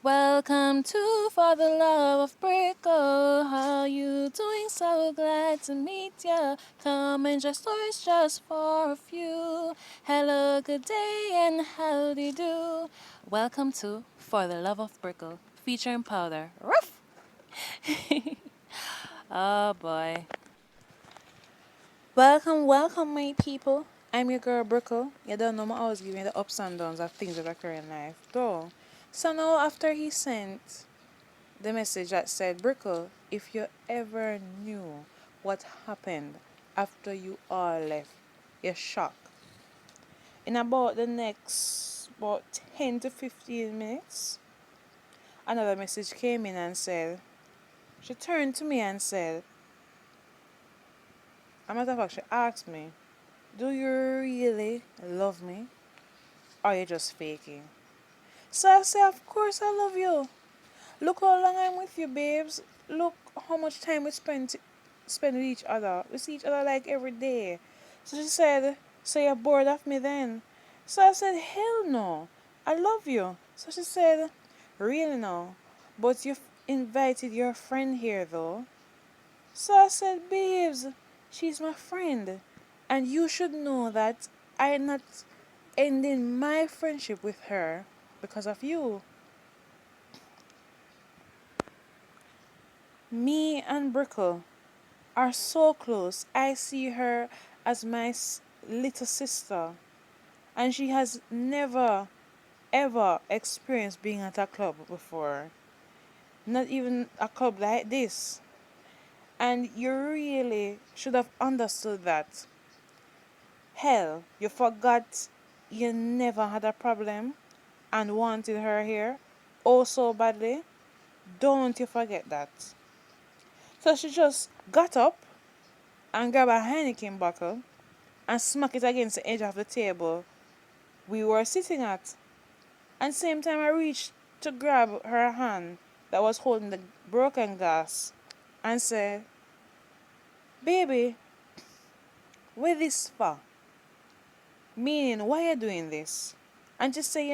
Welcome to For the Love of Brickle. How you doing? So glad to meet ya. Come and just stories just for a few. Hello, good day, and how do you do? Welcome to For the Love of Brickle, featuring Powder. Ruff! Oh boy. Welcome, my people. I'm your girl Brickle. You don't know, I always giving you the ups and downs of things that occur in life. Though, so now after he sent the message that said, Brickle, if you ever knew what happened after you all left, you're shocked. In about the next about 10 to 15 minutes, another message came in and said, she turned to me and said, a matter of fact, she asked me, do you really love me? Or are you just faking? So I said, of course I love you. Look how long I'm with you, babes. Look how much time we spend with each other. We see each other like every day. So she said, so you're bored of me then? So I said, hell no. I love you. So she said, really no. But you've invited your friend here though. So I said, babes, she's my friend. And you should know that I'm not ending my friendship with her because of you. Me and Brickle are so close. I see her as my little sister, and she has never ever experienced being at a club before. Not even a club like this. And you really should have understood that. Hell, you forgot you never had a problem and wanted her here oh so badly. Don't you forget that. So she just got up and grabbed a Heineken bottle and smacked it against the edge of the table we were sitting at. And same time I reached to grab her hand that was holding the broken glass and said, baby, where this for? Meaning, why you doing this? And just say,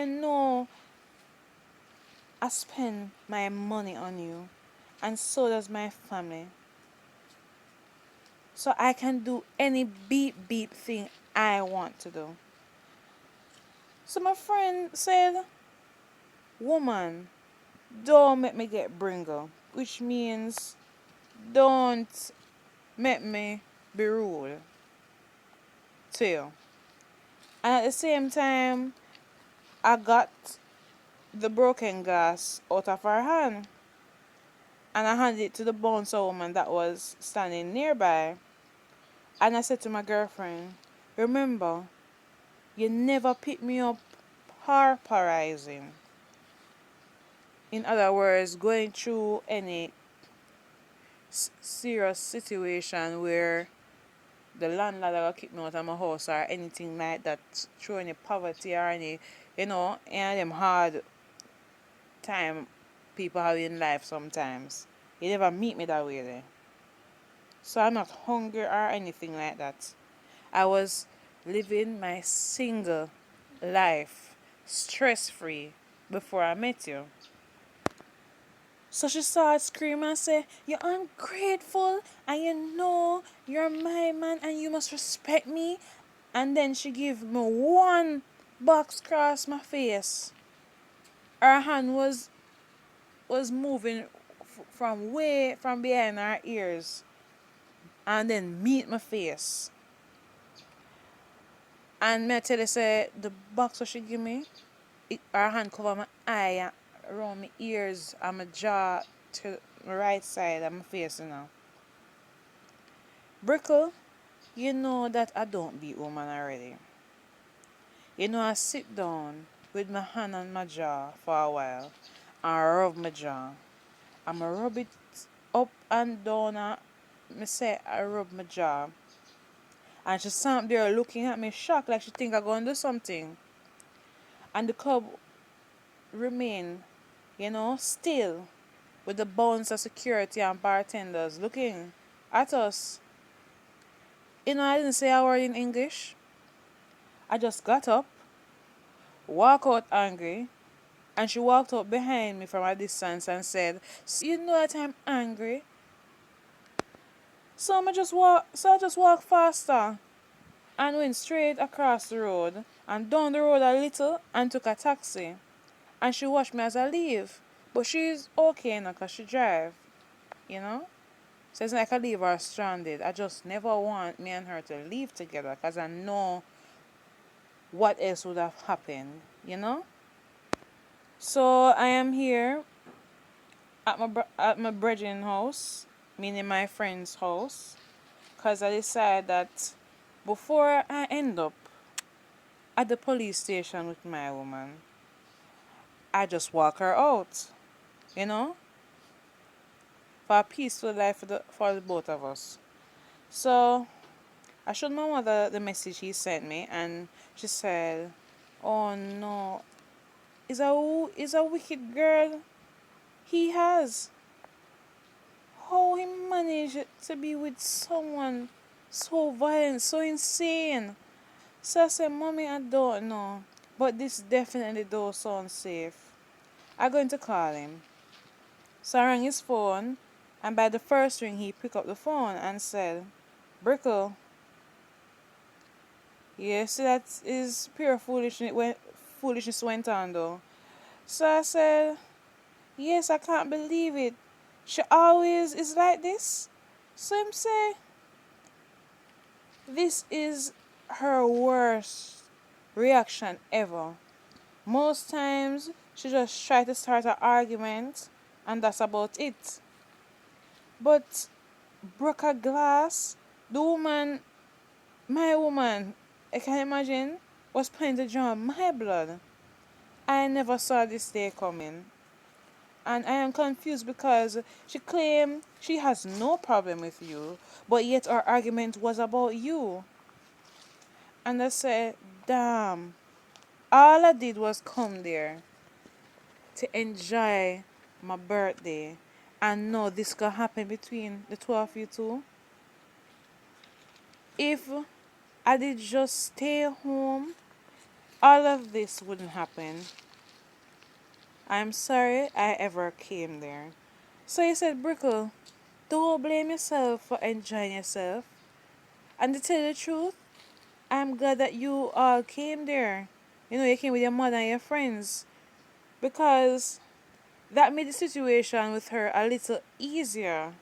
I spend my money on you, and so does my family. So I can do any beep beep thing I want to do. So my friend said, woman, don't make me get Bringle, which means don't make me be rude to you. And at the same time, I got the broken glass out of her hand and I handed it to the bouncer woman that was standing nearby. And I said to my girlfriend, remember, you never pick me up harporizing. In other words, going through any serious situation where the landlord will kick me out of my house or anything like that, through any poverty or any, and them hard time people have in life sometimes. You never meet me that way there. So I'm not hungry or anything like that. I was living my single life, stress free, before I met you. So she started screaming and say, you're ungrateful and you know you're my man and you must respect me. And then she gave me one box across my face. Her hand was moving from way from behind her ears and then meet my face. And me tell you say the box what she give me, her hand cover my eye around my ears and my jaw to my right side of my face, Brickle, you know that I don't beat woman already. I sit down with my hand on my jaw for a while and rub my jaw. I'm rub it up and down and me say I rub my jaw. And she sat there looking at me shocked like she think I'm going to do something. And the club remain, still with the bouncer security and bartenders looking at us. I didn't say a word in English. I just got up, walk out angry, And she walked up behind me from a distance and said, "So you know that I'm angry." So I just walked faster and went straight across the road and down the road a little and took a taxi. And she watched me as I leave. But she's okay now because she drive, you know? So it's not like I leave her stranded. I just never want me and her to leave together because I know what else would have happened, you know? So I am here at my brethren's house, meaning my friend's house, because I decided that before I end up at the police station with my woman, I just walk her out, you know, for a peaceful life for the both of us. So I showed my mother the message he sent me, and she said, "Oh no, is a wicked girl he has. How he managed to be with someone so violent, so insane." So I said, "Mommy, I don't know, but this definitely don't sound safe. I'm going to call him." So I rang his phone, and by the first ring, he picked up the phone and said, "Brickle, yes, that is pure foolishness went on though." So I said, "Yes, I can't believe it. She always is like this." So him say, "This is her worst reaction ever. Most times she just try to start an argument and that's about it. But broke a glass, the woman, my woman, I can imagine, was planning to draw my blood. I never saw this day coming. And I am confused because she claimed she has no problem with you, but yet our argument was about you." And I said, "Damn, all I did was come there to enjoy my birthday. And no, this could happen between the two of you two. If I did just stay home, all of this wouldn't happen. I'm sorry I ever came there." So he said, "Brickle, don't blame yourself for enjoying yourself. And to tell you the truth, I'm glad that you all came there. You know, you came with your mother and your friends. Because that made the situation with her a little easier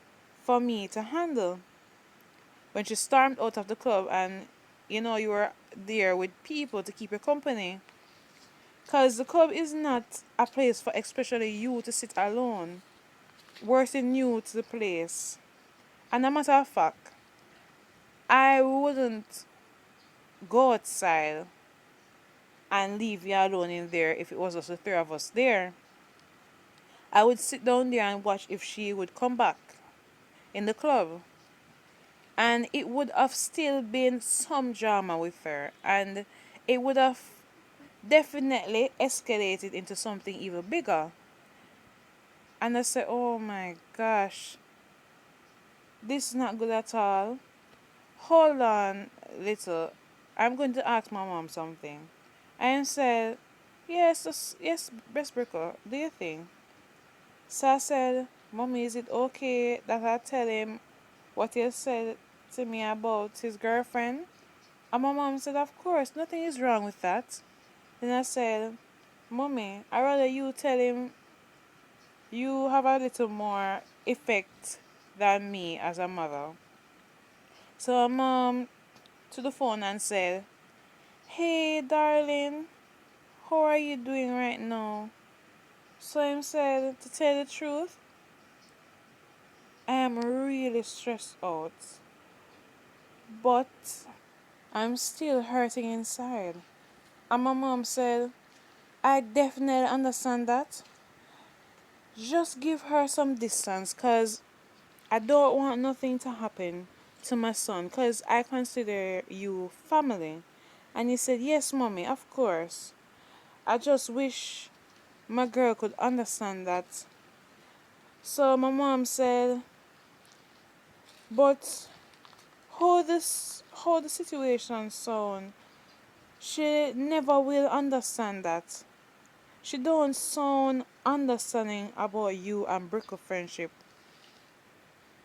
for me to handle when she stormed out of the club and you were there with people to keep you company. Because the club is not a place for especially you to sit alone. Worse than new to the place. And a matter of fact, I wouldn't go outside and leave you alone in there if it was just the three of us there. I would sit down there and watch if she would come back in the club. And it would have still been some drama with her. And it would have definitely escalated into something even bigger. And I said, "Oh my gosh, this is not good at all. Hold on, little. I'm going to ask my mom something." And said, "Yes, yes, Best Brickle, do you think?" So I said, "Mommy, is it okay that I tell him what you said to me about his girlfriend?" And my mom said, "Of course, nothing is wrong with that." Then I said, "Mommy, I rather you tell him you have a little more effect than me as a mother." So mom to the phone and said, "Hey, darling, how are you doing right now?" So him said, "To tell the truth, I am really stressed out, but I'm still hurting inside." And my mom said, "I definitely understand that. Just give her some distance because I don't want nothing to happen to my son because I consider you family." And he said, "Yes, mommy, of course. I just wish my girl could understand that." So my mom said, "But how the situation sound, she never will understand that. She don't sound understanding about you and Brickle friendship.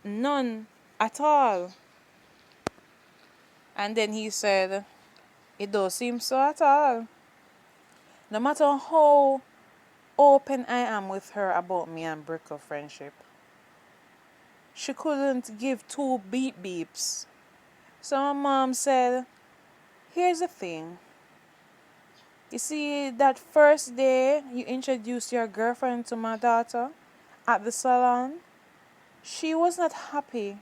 None at all. And then he said, it don't seem so at all. No matter how open I am with her about me and Brickle friendship, she couldn't give two beep beeps. So my mom said, here's the thing. You see, that first day you introduced your girlfriend to my daughter at the salon, she was not happy.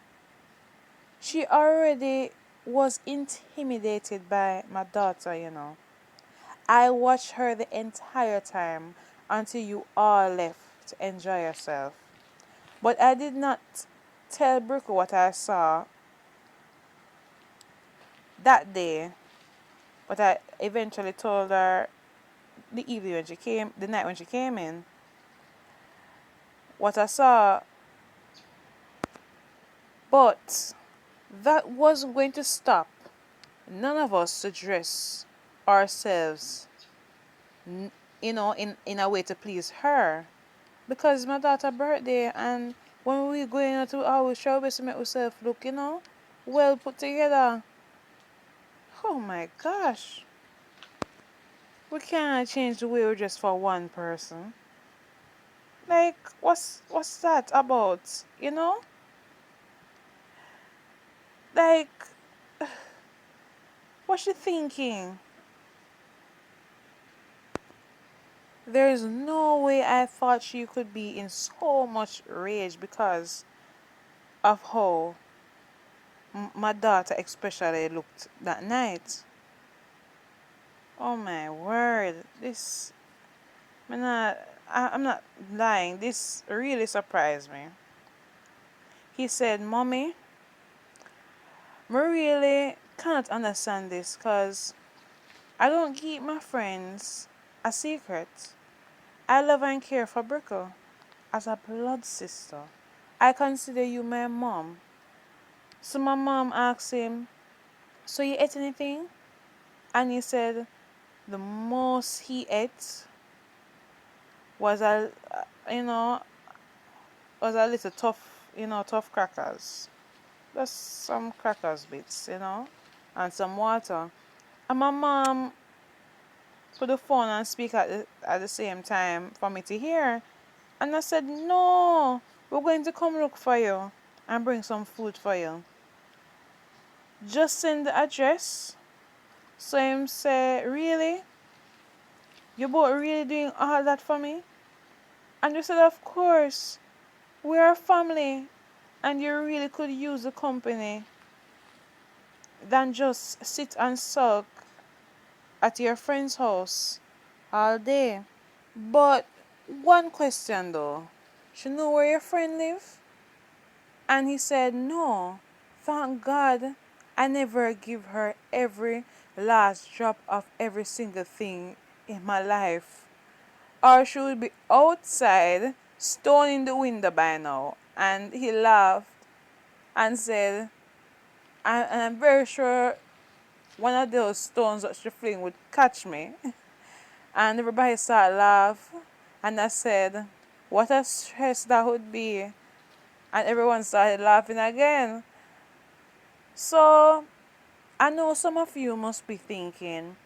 She already was intimidated by my daughter. I watched her the entire time until you all left to enjoy yourself. But I did not tell Brickle what I saw that day. But I eventually told her the night when she came in, what I saw. But that wasn't going to stop none of us to dress ourselves, in a way to please her. Because my daughter's birthday, and when we going out to our show, we make ourselves look, well put together. Oh my gosh. We can't change the way we dress for one person. Like, what's that about? Like, what's she thinking? There is no way I thought she could be in so much rage because of how my daughter especially looked that night. Oh my word. I'm not lying. This really surprised me. He said, Mommy, I really can't understand this because I don't keep my friends a secret. I love and care for Brickle as a blood sister. I consider you my mom. So my mom asked him, so you ate anything? And he said the most he ate was a little tough crackers. Just some crackers bits, and some water. And my mom put the phone and speak at the same time for me to hear. And I said, no, we're going to come look for you and bring some food for you. Just send the address. So him say, really? You both really doing all that for me? And you said, of course. We are family. And you really could use the company than just sit and sulk at your friend's house all day. But one question though. She know where your friend live? And he said, no. Thank God I never give her every last drop of every single thing in my life. Or she would be outside stoning the window by now. And he laughed and said, and I'm very sure one of those stones that she fling would catch me. And everybody started laugh. And I said, what a stress that would be. And everyone started laughing again. So I know some of you must be thinking,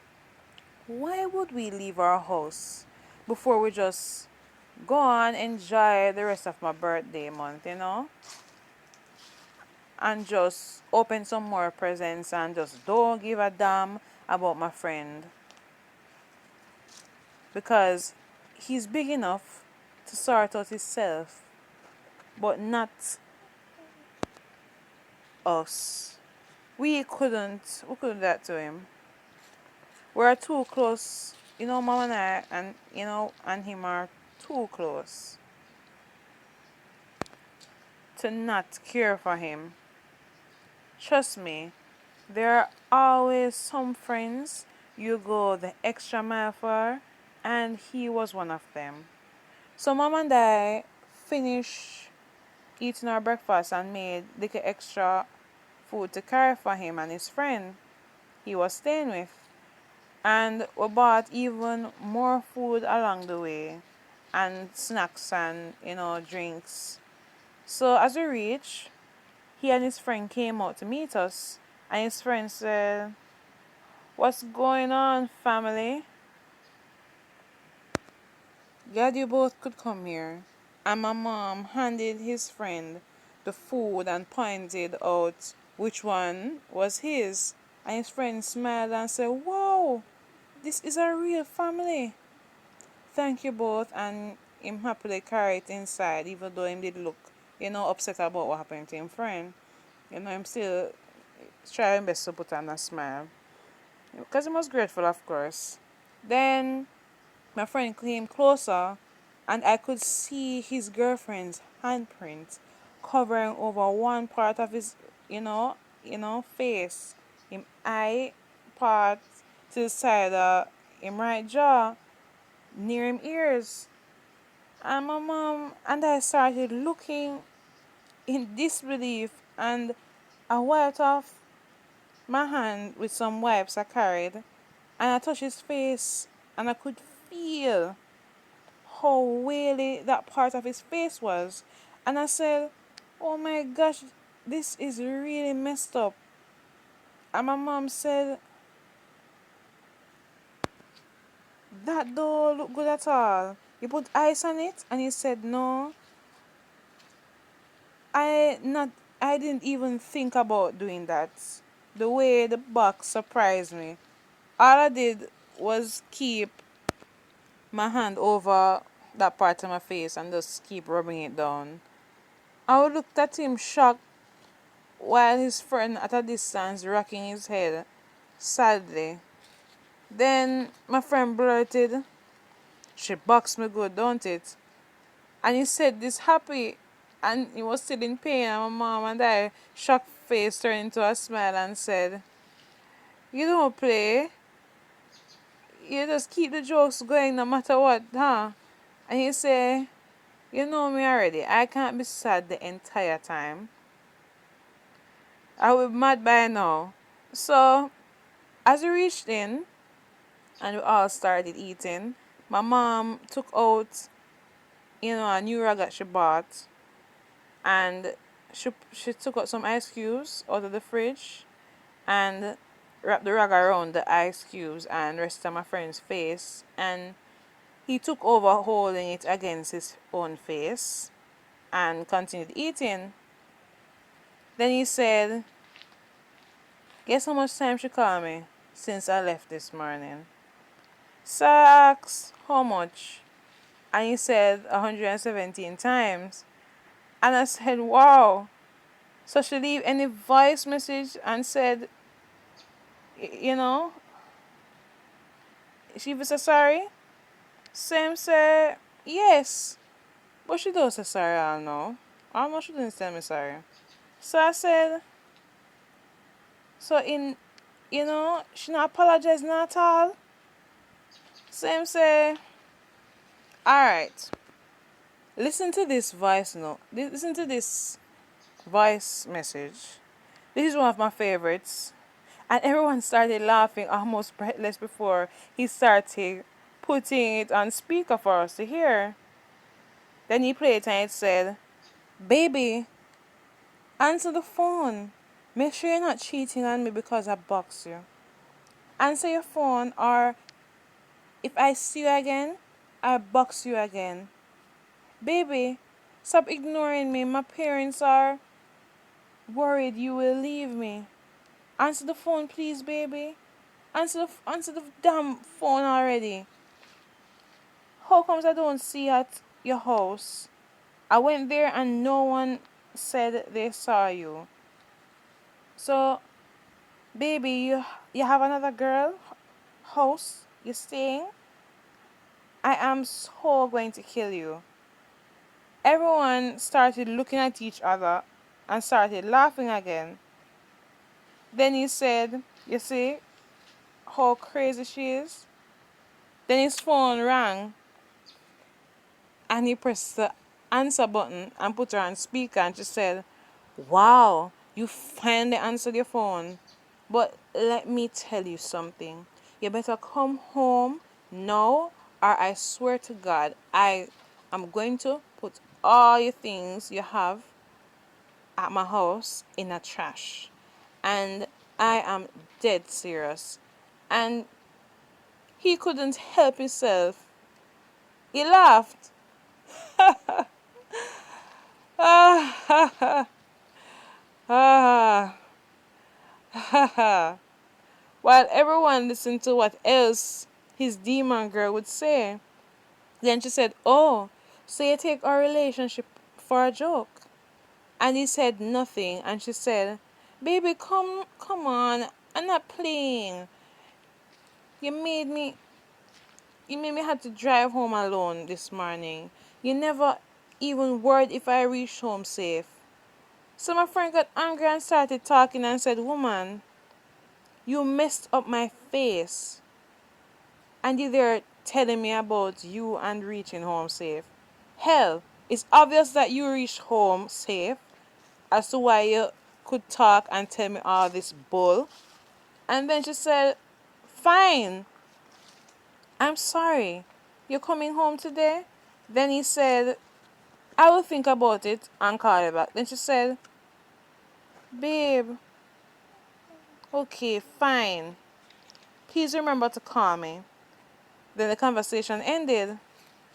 why would we leave our house before we just go on enjoy the rest of my birthday month, and just open some more presents and just don't give a damn about my friend because he's big enough to sort out himself, but not us. We couldn't do that to him. We're too close, Mom and I, and him are too close to not care for him. Trust me, there are always some friends you go the extra mile for, and he was one of them. So Mom and I finished eating our breakfast and made little extra food to carry for him and his friend he was staying with. And we bought even more food along the way, and snacks and, drinks. So as we reached, he and his friend came out to meet us. And his friend said, "What's going on, family? Glad you both could come here." And my mom handed his friend the food and pointed out which one was his. And his friend smiled and said, "Wow, this is a real family. Thank you both." And him happily carried it inside, even though him did look, upset about what happened to him friend. Him still trying best to put on a smile. Because he was grateful, of course. Then my friend came closer, and I could see his girlfriend's handprint covering over one part of his, face. Him eye part to the side of him right jaw, near him ears. And my mom and I started looking in disbelief, and I wiped off my hand with some wipes I carried, and I touched his face, and I could feel how whaley that part of his face was. And I said, "Oh my gosh, this is really messed up." And my mom said, "That don't look good at all. You put ice on it?" And he said, "No, I not I didn't even think about doing that." The way the box surprised me. All I did was keep my hand over that part of my face and just keep rubbing it down. I looked at him shocked, while his friend at a distance rocking his head sadly. Then my friend blurted, "She boxed me good, don't it?" And he said this happy, and he was still in pain, and my mom and I, shocked face, turned into a smile and said, "You don't play. You just keep the jokes going no matter what, huh?" And he said, "You know me already. I can't be sad the entire time. I will be mad by now." So, as we reached in and we all started eating, my mom took out, a new rag that she bought, and she took out some ice cubes out of the fridge and wrapped the rag around the ice cubes and rested on my friend's face, and he took over holding it against his own face and continued eating. Then he said, "Guess how much time she called me since I left this morning?" So I asked, "How much?" And he said 117 times. And I said, "Wow." So she leave any voice message and said, you know, she was sorry? Sam said, "Yes." But she don't say sorry, I don't know. I know she didn't tell me sorry. So I said, "So she not apologizing at all?" Sam said, "Alright. Listen to this voice note. Listen to this voice message. This is one of my favorites." And everyone started laughing almost breathless before he started putting it on speaker for us to hear. Then he played it and it said, "Baby, answer the phone. Make sure you're not cheating on me because I box you. Answer your phone, or if I see you again, I box you again. Baby, stop ignoring me. My parents are worried you will leave me. Answer the phone, please, baby. Answer the damn phone already. How comes I don't see you at your house? I went there and no one said they saw you. So, baby, you have another girl house you staying? I am so going to kill you." Everyone started looking at each other and started laughing again. Then he said, "You see how crazy she is?" Then his phone rang and he pressed the answer button and put her on speaker, and she said, "Wow, you finally answered your phone. But let me tell you something. You better come home now, or I swear to God, I am going to put all your things you have at my house in a trash. And I am dead serious. And he couldn't help himself. He laughed. Ah, ha, ha, ah, ha, ha. While everyone listened to what else his demon girl would say. Then she said, "Oh, so you take our relationship for a joke?" And he said nothing. And she said, "Baby, come on. I'm not playing. You made me you made me have to drive home alone this morning. You never even worried if I reached home safe." So my friend got angry and started talking and said, "Woman, you messed up my face. And you there telling me about you and reaching home safe. Hell, it's obvious that you reached home safe as to why you could talk and tell me all this bull." And then she said, "Fine, I'm sorry. You're coming home today?" Then he said, "I will think about it and call you back." Then she said, "Babe, okay, fine. Please remember to call me." Then the conversation ended.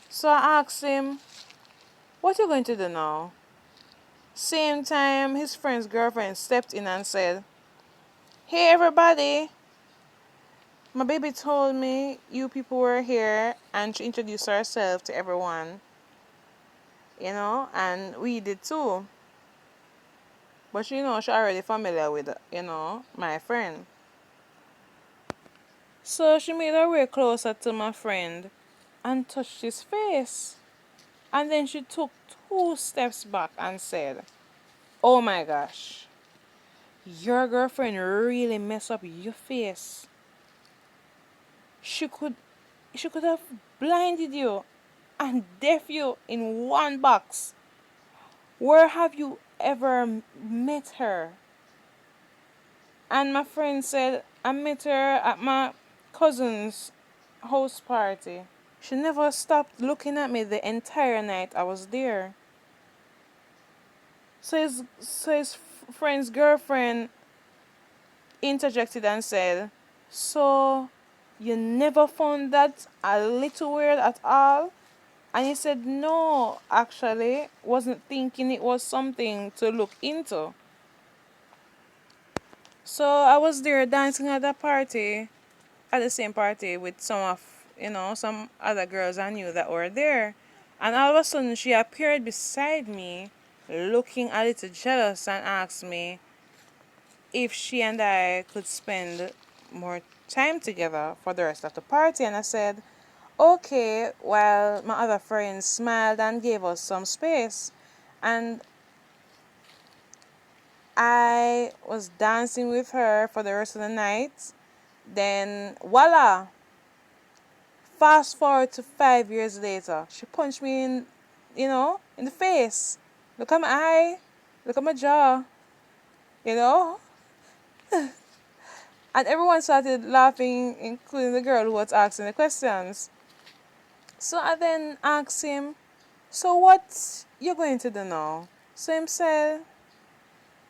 So I asked him, "What you going to do now?" Same time, his friend's girlfriend stepped in and said, "Hey everybody, my baby told me you people were here," and she introduced herself to everyone, and we did too. But she already familiar with, my friend. So she made her way closer to my friend and touched his face. And then she took 2 steps back and said, "Oh my gosh, your girlfriend really messed up your face. She could she could have blinded you and deaf you in one box. Where have you ever met her?" And my friend said, "I met her at my cousin's house party. She never stopped looking at me the entire night I was there." So his friend's girlfriend interjected and said, "So you never found that a little weird at all?" And he said, "No, actually, wasn't thinking it was something to look into." So I was there dancing at a party, at the same party with some other girls I knew that were there. And all of a sudden she appeared beside me, looking a little jealous, and asked me if she and I could spend more time together for the rest of the party. And I said, "Okay," while my other friends smiled and gave us some space. And I was dancing with her for the rest of the night. Then, voila! Fast forward to 5 years later, she punched me in the face. Look at my eye, look at my jaw, you know? And everyone started laughing, including the girl who was asking the questions. So I then asked him, "So what you going to do now?" So him said,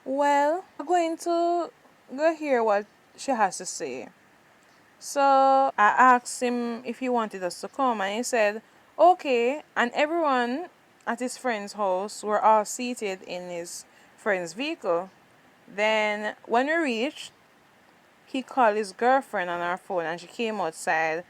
"Well, I'm going to go hear what she has to say." So I asked him if he wanted us to come, and he said, "Okay." And everyone at his friend's house were all seated in his friend's vehicle. Then when we reached, he called his girlfriend on her phone, and she came outside,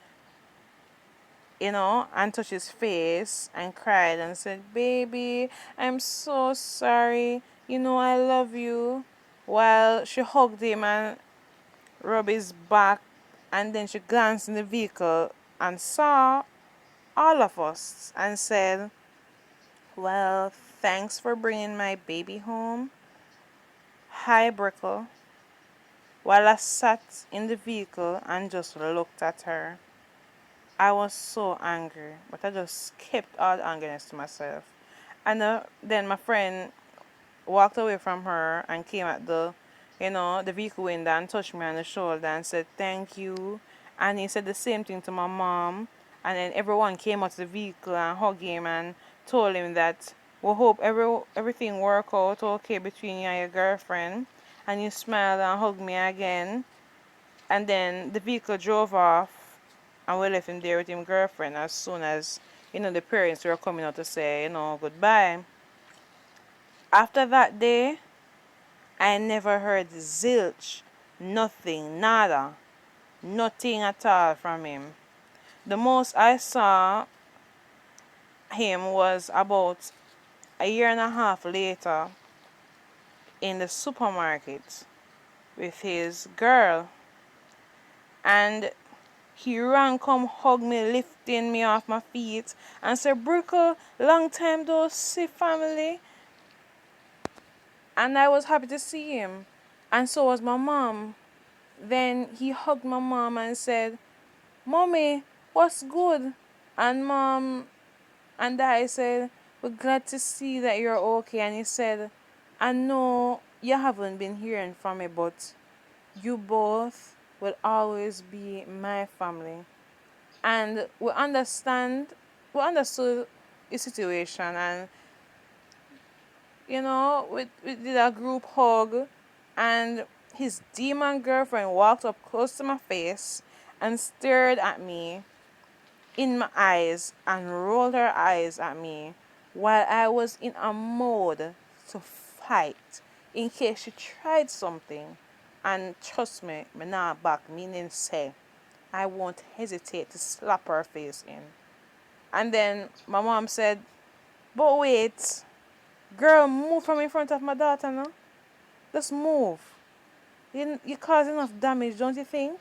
and touched his face and cried and said, "Baby, I'm so sorry. I love you." While she hugged him and rubbed his back, and then she glanced in the vehicle and saw all of us and said, "Well, thanks for bringing my baby home. Hi, Brickle." While I sat in the vehicle and just looked at her, I was so angry, but I just kept all the angerness to myself. And then my friend walked away from her and came at the vehicle window and touched me on the shoulder and said, "Thank you." And he said the same thing to my mom. And then everyone came out of the vehicle and hugged him and told him that we hope everything work out okay between you and your girlfriend. And he smiled and hugged me again. And then the vehicle drove off and we left him there with his girlfriend as soon as, the parents were coming out to say, goodbye. After that day, I never heard zilch, nothing, nada, nothing at all from him. The most I saw him was about a year and a half later in the supermarket with his girl. And he ran come hug me, lifting me off my feet and said, Brickle, long time no see family. And I was happy to see him. And so was my mom. Then he hugged my mom and said, Mommy, what's good? And mom and I said, we're glad to see that you're okay. And he said, I know you haven't been hearing from me, but you both will always be my family. And we understood the situation, and we did a group hug, and his demon girlfriend walked up close to my face and stared at me in my eyes and rolled her eyes at me while I was in a mode to fight in case she tried something. And trust me not back, meaning say, I won't hesitate to slap her face in. And then my mom said, but wait, girl, move from in front of my daughter now. Just move. You cause enough damage, don't you think?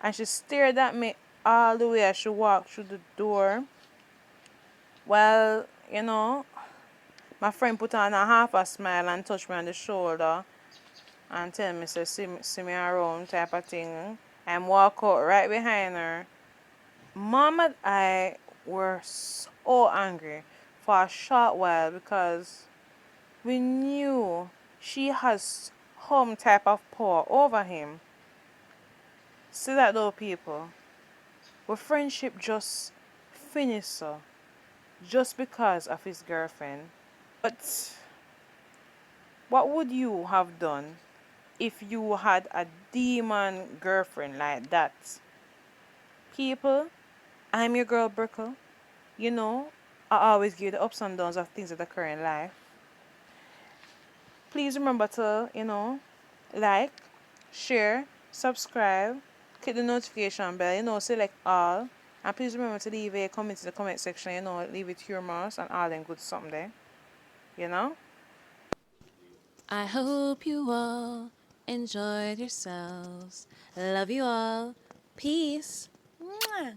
And she stared at me all the way as she walked through the door. Well, my friend put on a half a smile and touched me on the shoulder and tell me, say, see me around type of thing. And walk out right behind her. Mom and I were so angry for a short while because we knew she has some type of power over him. See that though, people? Our friendship just finished so just because of his girlfriend. But what would you have done if you had a demon girlfriend like that? People, I'm your girl Brickle. I always give the ups and downs of things that occur in life. Please remember to, like, share, subscribe, click the notification bell, select all. And please remember to leave a comment in the comment section, leave it humorous and all them good something there. You know? I hope you all enjoyed yourselves. Love you all. Peace. Mwah.